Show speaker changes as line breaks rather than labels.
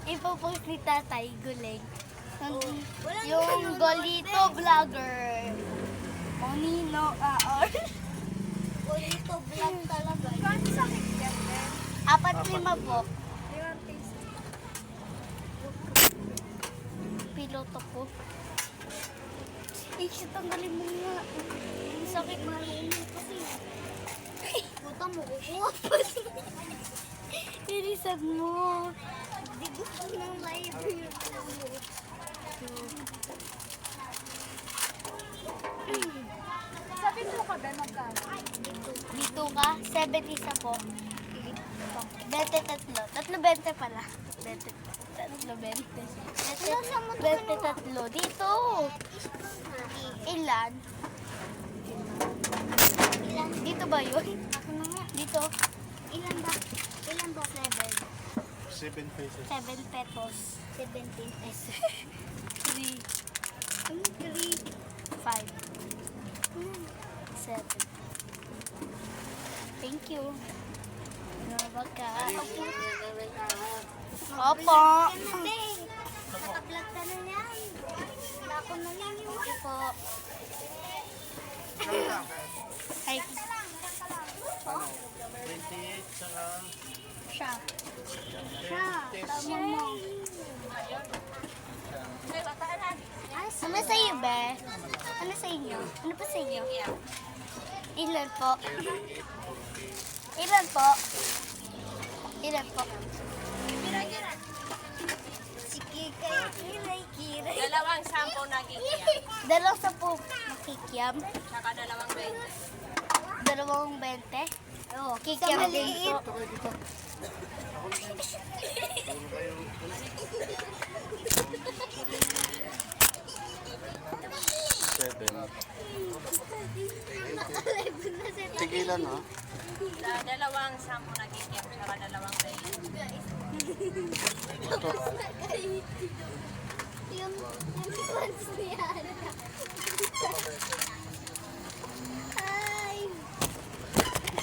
Ipopost ni Tatay Guling. Yung Golito Vlogger. Monino or
Golito vlog talaga.
Kano sakit yan, Ben?
4-5 po.
5 pesos.
Piloto ko. Shit, tanggalin mo nga. Ang sakit na rin kasi.
Puta mo, kukuha pa.
Irisag mo.
Di gusto ng live yun.
Sabi mo ka, Ben, magkano?
Dito ka, 7 isa po. 23. 3-20 pala. 3-20. 23. Dito. Ilan?
Ilan?
Dito ba yun?
Ako na nga.
Dito.
Ilan ba? Ilan ba?
7 pesos.
7 pesos.
17 pesos.
3, 5, 7. Thank you. Nabag ka. Opo.
Nakablog ka na yan. Wala ko na lang yung
Po. Hi.
28 saka
Siya.
siya.
Tama mo.
Ay,
Ano sa iyo, be? Ano sa inyo? Ano pa sa inyo? Ilan po? Ilan po? Ilan po?
si Kikay. Kiray.
Dalawang 10 nagiging.
2 makikiam.
Saka 20.
20? Oo, kikiam din po.
tigilan ha.
Dalawang 10 nagiging. Saka 20.
Yung once niya.